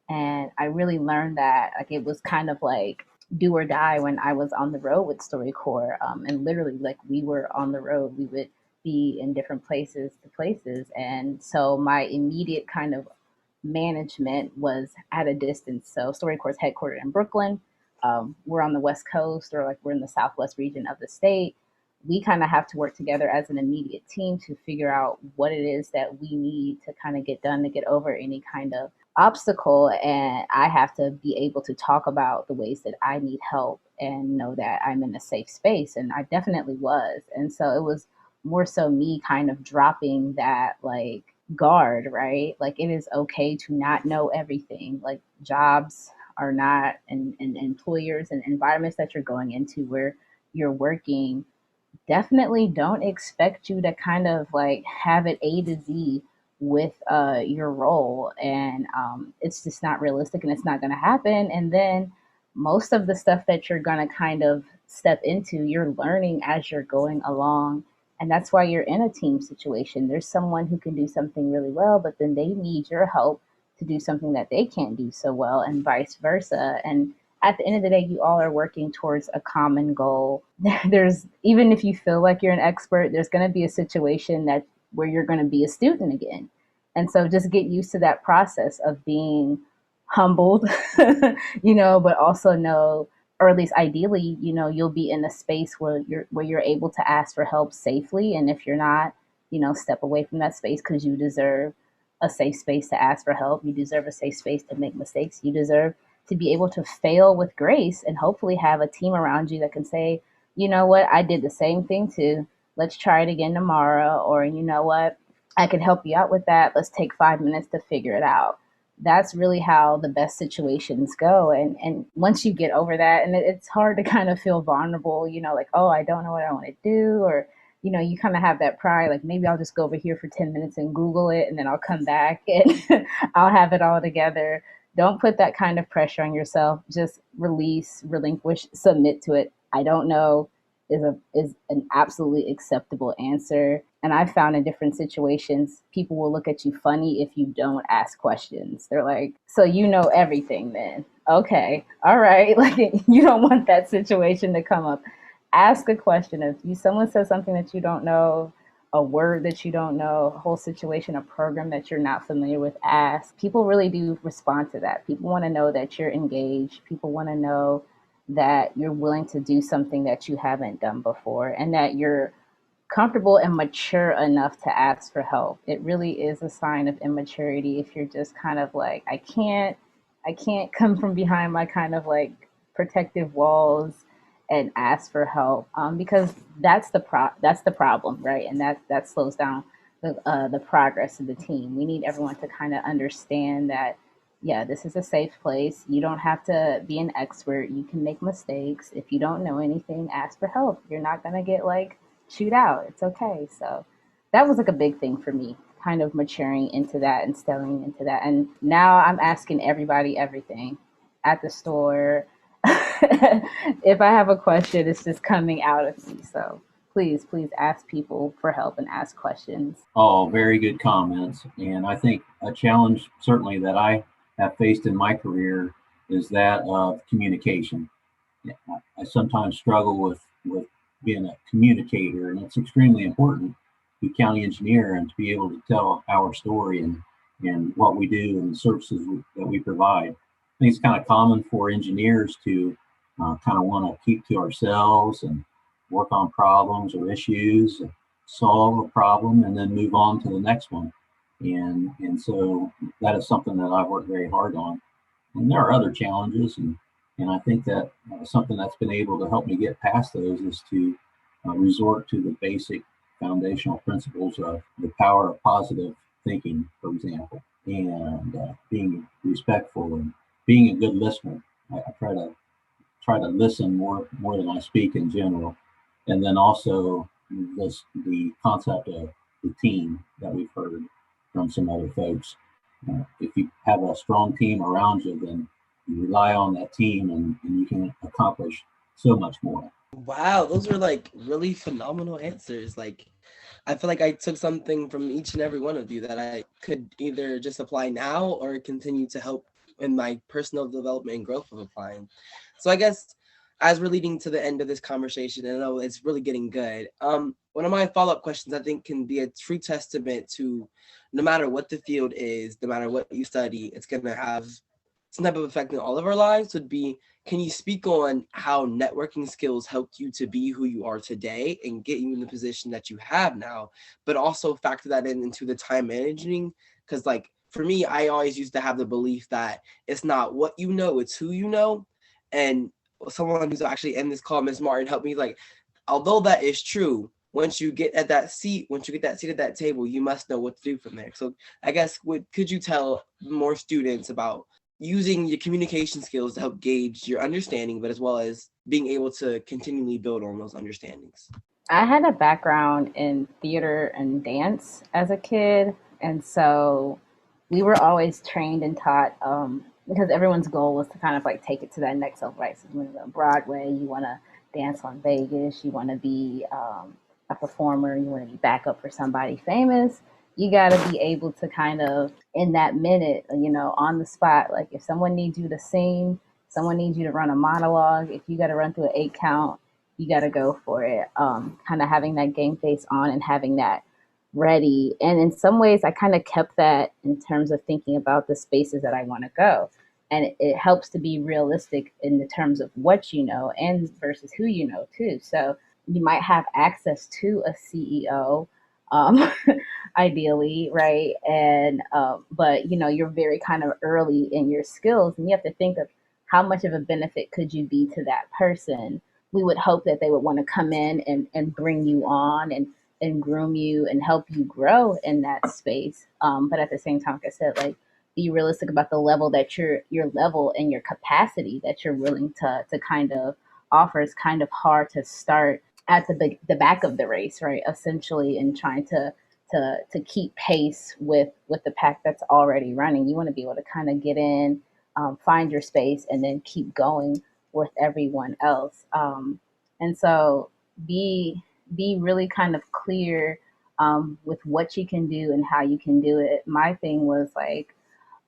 And I really learned that, like, it was kind of like do or die when I was on the road with StoryCorps. And literally, like, we were on the road. We would be in different places to places. And so my immediate kind of management was at a distance. So StoryCorps is headquartered in Brooklyn. We're on the West Coast, or like we're in the Southwest region of the state. We kind of have to work together as an immediate team to figure out what it is that we need to kind of get done to get over any kind of obstacle. And I have to be able to talk about the ways that I need help and know that I'm in a safe space. And I definitely was. And so it was more so me kind of dropping that like guard, right? Like, it is okay to not know everything. Like, jobs are not, and employers and environments that you're going into where you're working definitely don't expect you to kind of like have it A to Z with your role. And it's just not realistic, and it's not going to happen. And then most of the stuff that you're going to kind of step into, you're learning as you're going along. And that's why you're in a team situation. There's someone who can do something really well, but then they need your help to do something that they can't do so well, and vice versa. And at the end of the day, you all are working towards a common goal. There's, even if you feel like you're an expert, there's going to be a situation that where you're going to be a student again. And so just get used to that process of being humbled, but also know, or at least ideally, you'll be in a space where you're able to ask for help safely. And if you're not, step away from that space, because you deserve a safe space to ask for help. You deserve a safe space to make mistakes. You deserve to be able to fail with grace, and hopefully have a team around you that can say, you know what, I did the same thing too. Let's try it again tomorrow. Or, you know what, I can help you out with that. Let's take 5 minutes to figure it out. That's really how the best situations go. And once you get over that, and it's hard to kind of feel vulnerable, like, oh, I don't know what I want to do, or you kind of have that pride, like maybe I'll just go over here for 10 minutes and Google it, and then I'll come back and I'll have it all together. Don't put that kind of pressure on yourself. Just release, relinquish, submit to it. I don't know is an absolutely acceptable answer. And I've found in different situations, people will look at you funny if you don't ask questions. They're like, so you know everything then. Okay, all right. Like, you don't want that situation to come up. Ask a question. If someone says something that you don't know, a word that you don't know, a whole situation, a program that you're not familiar with, ask. People really do respond to that. People want to know that you're engaged. People want to know that you're willing to do something that you haven't done before, and that you're comfortable and mature enough to ask for help. It really is a sign of immaturity if you're just kind of like, I can't come from behind my kind of like protective walls and ask for help, because that's the problem, right? And that slows down the progress of the team. We need everyone to kind of understand that, yeah, this is a safe place. You don't have to be an expert. You can make mistakes. If you don't know anything, ask for help. You're not gonna get like chewed out. It's okay. So that was like a big thing for me, kind of maturing into that and stepping into that. And now I'm asking everybody everything at the store. If I have a question, it's just coming out of me. So please ask people for help and ask questions. Oh, very good comments. And I think a challenge certainly that I have faced in my career is that of communication. I sometimes struggle with being a communicator, and it's extremely important to be county engineer and to be able to tell our story and what we do and the services that we provide. I think it's kind of common for engineers to kind of want to keep to ourselves and work on problems or issues, solve a problem, and then move on to the next one. And so that is something that I've worked very hard on. And there are other challenges, and I think that something that's been able to help me get past those is to resort to the basic foundational principles of the power of positive thinking, for example, and being respectful and being a good listener. I try to listen more than I speak in general, and then also the concept of the team that we've heard from some other folks. If you have a strong team around you, then you rely on that team, and you can accomplish so much more. Wow, those were like really phenomenal answers. Like, I feel like I took something from each and every one of you that I could either just apply now or continue to help in my personal development and growth of applying. So I guess as we're leading to the end of this conversation, and I know it's really getting good, one of my follow-up questions I think can be a true testament to no matter what the field is, no matter what you study, it's going to have some type of effect in all of our lives would be, can you speak on how networking skills helped you to be who you are today and get you in the position that you have now, but also factor that into the time managing? Because like for me, I always used to have the belief that it's not what you know, it's who you know. And someone who's actually in this call, Ms. Martin, helped me like, although that is true, once you get that seat at that table, you must know what to do from there. So I guess could you tell more students about using your communication skills to help gauge your understanding, but as well as being able to continually build on those understandings? I had a background in theater and dance as a kid. And so we were always trained and taught, because everyone's goal was to kind of like take it to that next level, right? So you want to go on Broadway, you want to dance on Vegas, you want to be a performer, you want to be backup for somebody famous. You got to be able to kind of, in that minute, on the spot, like if someone needs you to sing, someone needs you to run a monologue, if you got to run through an 8 count, you got to go for it. Kind of having that game face on and having that ready. And in some ways, I kind of kept that in terms of thinking about the spaces that I want to go. And it helps to be realistic in the terms of what you know and versus who you know, too. So you might have access to a CEO, ideally, right? And but you're very kind of early in your skills, and you have to think of how much of a benefit could you be to that person we would hope that they would want to come in and bring you on and groom you and help you grow in that space. But at the same time, like I said, like, be realistic about the level that your level and your capacity that you're willing to kind of offer. Is kind of hard to start at the back of the race, right? Essentially, and trying to keep pace with the pack that's already running. You want to be able to kind of get in, find your space, and then keep going with everyone else. And so be really kind of clear with what you can do and how you can do it. My thing was like,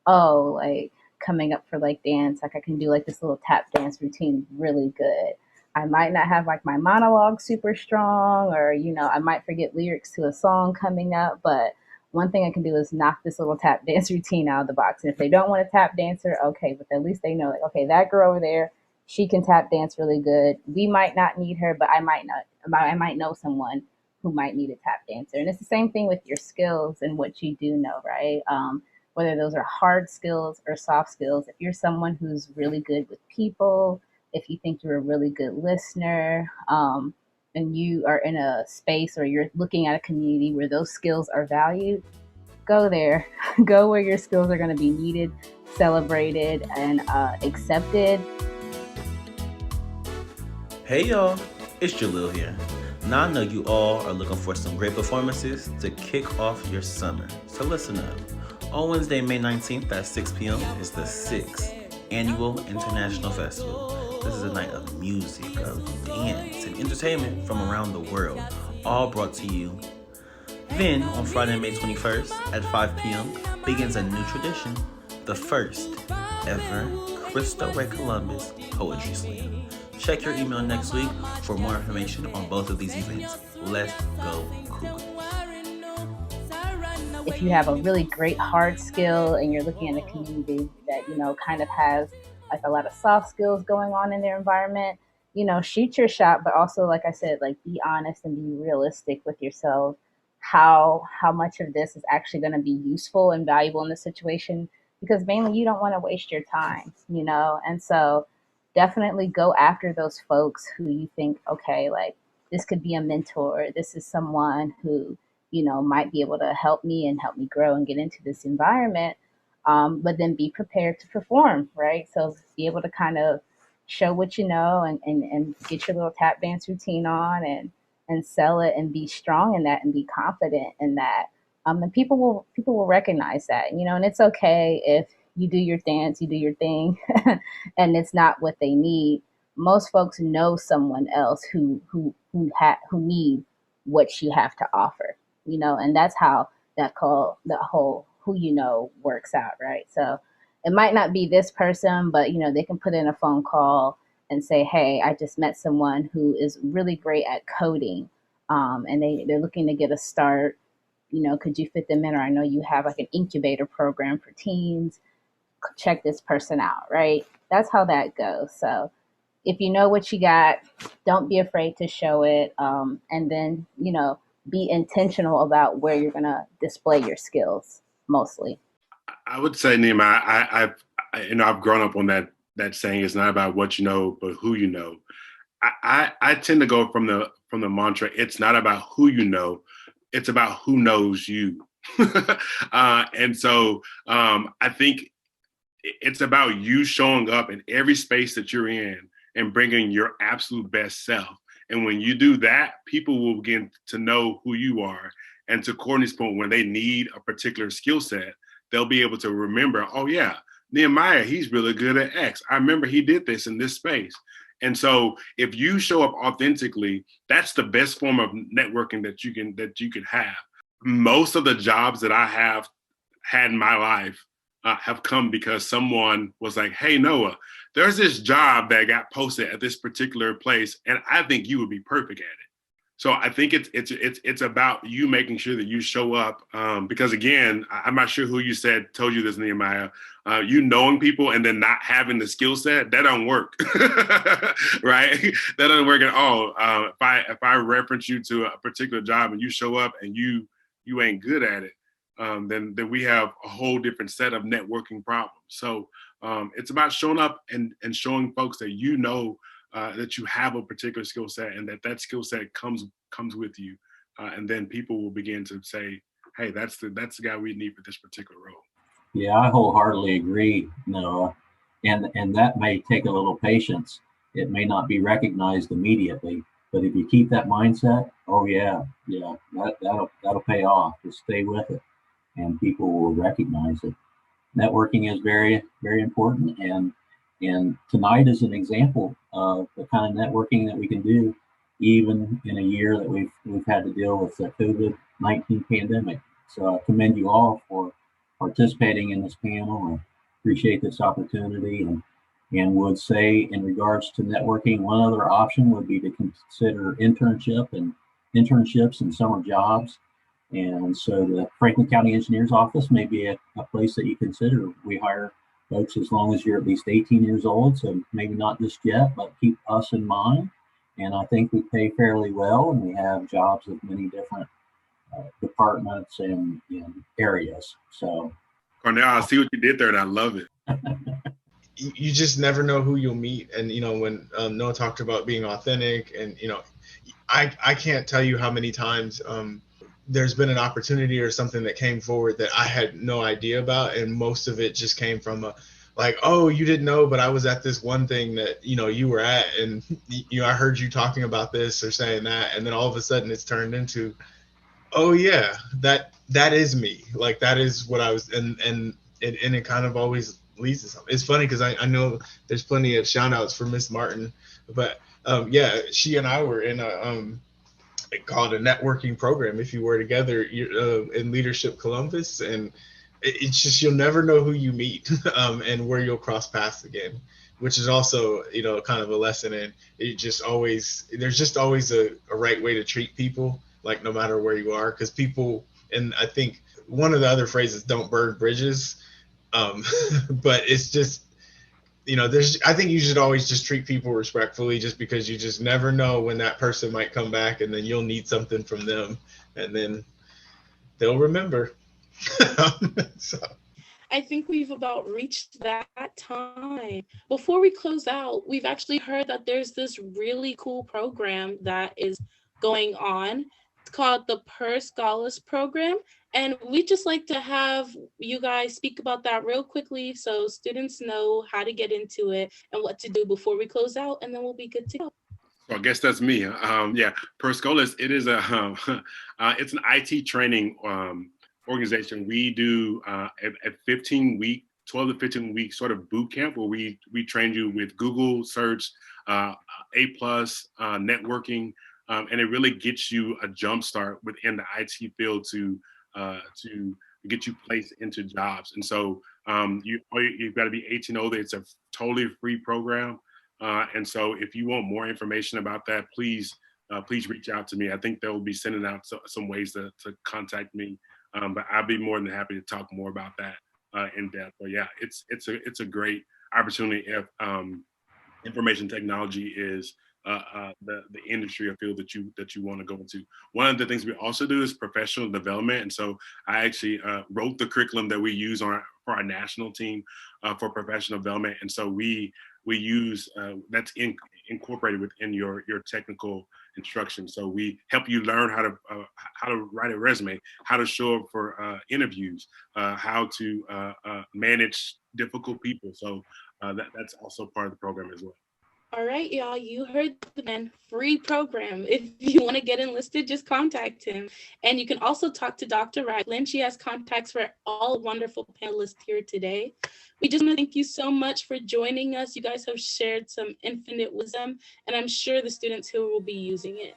oh, like coming up for like dance, like I can do like this little tap dance routine really good. I might not have like my monologue super strong, or, I might forget lyrics to a song coming up, but one thing I can do is knock this little tap dance routine out of the box. And if they don't want a tap dancer, okay, but at least they know, like, okay, that girl over there, she can tap dance really good. We might not need her, but I might know someone who might need a tap dancer. And it's the same thing with your skills and what you do know, right? Whether those are hard skills or soft skills. If you're someone who's really good with people, if you think you're a really good listener, and you are in a space or you're looking at a community where those skills are valued, go there. Go where your skills are going to be needed, celebrated, and accepted. Hey y'all, it's Jalil here. Now I know you all are looking for some great performances to kick off your summer. So listen up. On Wednesday, May 19th at 6 p.m. is the 6th Annual International Festival. This is a night of music, of dance, and entertainment from around the world, all brought to you. Then, on Friday, May 21st at 5 p.m. begins a new tradition, the first ever Cristo Rey Columbus Poetry Slam. Check your email next week for more information on both of these events. Let's go Cougars. If you have a really great hard skill and you're looking at a community that, kind of has like a lot of soft skills going on in their environment, shoot your shot, but also, like I said, like, be honest and be realistic with yourself. How much of this is actually going to be useful and valuable in the situation? Because mainly you don't want to waste your time, and so definitely go after those folks who you think, okay, like, this could be a mentor. This is someone who, might be able to help me and help me grow and get into this environment. But then be prepared to perform, right? So be able to kind of show what you know and get your little tap dance routine on and sell it and be strong in that and be confident in that. And people will recognize that, and it's okay if you do your dance, you do your thing, and it's not what they need. Most folks know someone else who need what you have to offer, and that's how the whole who works out, right? So it might not be this person, but they can put in a phone call and say, hey, I just met someone who is really great at coding, and they're looking to get a start. Could you fit them in? Or I know you have like an incubator program for teens. Check this person out, right? That's how that goes. So if you know what you got, don't be afraid to show it. And then, be intentional about where you're going to display your skills mostly. I would say, Nehemiah, I've grown up on that saying, it's not about what you know, but who you know. I tend to go from the mantra, it's not about who you know, it's about who knows you. And so I think it's about you showing up in every space that you're in and bringing your absolute best self. And when you do that, people will begin to know who you are. And to Courtney's point, when they need a particular skill set, they'll be able to remember, oh yeah, Nehemiah, he's really good at X. I remember he did this in this space. And so if you show up authentically, that's the best form of networking that you can have. Most of the jobs that I have had in my life have come because someone was like, hey, Noah, there's this job that got posted at this particular place, and I think you would be perfect at it. So I think it's about you making sure that you show up, because again, I'm not sure who told you this, Nehemiah, you knowing people and then not having the skill set, that don't work, right? That doesn't work at all. If I reference you to a particular job and you show up and you ain't good at it, then we have a whole different set of networking problems. So it's about showing up and showing folks that that you have a particular skill set, and that skill set comes with you, and then people will begin to say, hey, that's the guy we need for this particular role. Yeah, I wholeheartedly agree, Noah. And that may take a little patience. It may not be recognized immediately, but if you keep that mindset, oh yeah, that'll pay off. Just stay with it, and people will recognize it. Networking is very, very important, and tonight is an example of the kind of networking that we can do, even in a year that we've had to deal with the COVID-19 pandemic. So I commend you all for participating in this panel. I appreciate this opportunity, and would say in regards to networking, one other option would be to consider internships and summer jobs. And so the Franklin County Engineers Office may be a place that you consider. We hire folks as long as you're at least 18 years old, so maybe not just yet, but keep us in mind. And I think we pay fairly well, and we have jobs with many different departments and areas. So, Cornell, I see what you did there, and I love it. You just never know who you'll meet. And, when Noah talked about being authentic, and, I can't tell you how many times there's been an opportunity or something that came forward that I had no idea about. And most of it just came from oh, you didn't know, but I was at this one thing that, you were at, and, I heard you talking about this or saying that. And then all of a sudden it's turned into, oh yeah, that is me. Like, that is what I was. And it kind of always leads to something. It's funny because I know there's plenty of shout outs for Miss Martin, but she and I were in called a networking program, if you were together, in Leadership Columbus. And it's just, you'll never know who you meet and where you'll cross paths again, which is also, kind of a lesson in there's just always a right way to treat people, like no matter where you are, because people, and I think one of the other phrases, don't burn bridges. But it's just, I think you should always just treat people respectfully, just because you just never know when that person might come back, and then you'll need something from them, and then they'll remember. So. I think we've about reached that time. Before we close out, we've actually heard that there's this really cool program that is going on. It's called the Per Scholas program. And we'd just like to have you guys speak about that real quickly, so students know how to get into it and what to do before we close out, and then we'll be good to go. So I guess that's me. Per Scholas, it is it's an IT training organization. We do a 12 to 15 week sort of boot camp where we train you with Google search, A+, networking, and it really gets you a jump start within the IT field to get you placed into jobs. And so you've got to be 18 older. It's a totally free program. And so if you want more information about that, please reach out to me. I think they'll be sending out some ways to contact me. But I'll be more than happy to talk more about that in depth. But yeah, it's a great opportunity if information technology is the industry or field that you want to go into. One of the things we also do is professional development, and so I actually wrote the curriculum that we use for our national team for professional development, and so we use that's incorporated within your technical instruction. So we help you learn how to write a resume, how to show up for interviews, how to manage difficult people. So that's also part of the program as well. All right, y'all, you heard the man. Free program. If you want to get enlisted, just contact him. And you can also talk to Dr. Ragland. She has contacts for all wonderful panelists here today. We just want to thank you so much for joining us. You guys have shared some infinite wisdom, and I'm sure the students here will be using it.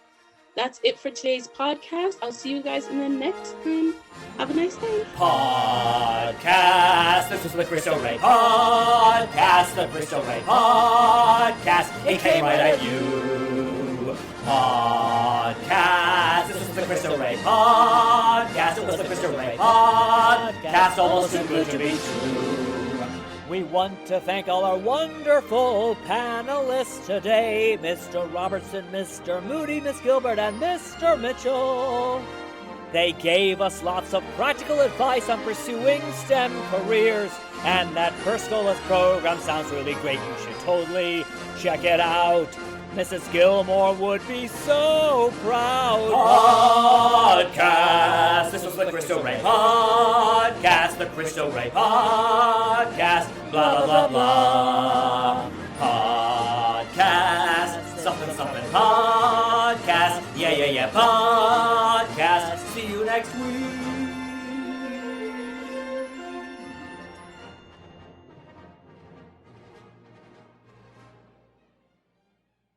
That's it for today's podcast. I'll see you guys in the next time. Have a nice day. Podcast. This is the Cristo Rey podcast. The Cristo Rey podcast. It came right at you. Podcast. This is the Cristo Rey podcast. It was the Cristo Rey podcast. Almost too good to be true. We want to thank all our wonderful panelists today, Mr. Robertson, Mr. Moody, Miss Gilbert, and Mr. Mitchell. They gave us lots of practical advice on pursuing STEM careers, and that Persicolas program sounds really great. You should totally check it out. Mrs. Gilmore would be so proud. Podcast. This was the Cristo Rey podcast. The Cristo Rey podcast. Blah, blah, blah, blah. Podcast. Something, something. Podcast. Yeah, podcast. See you next week.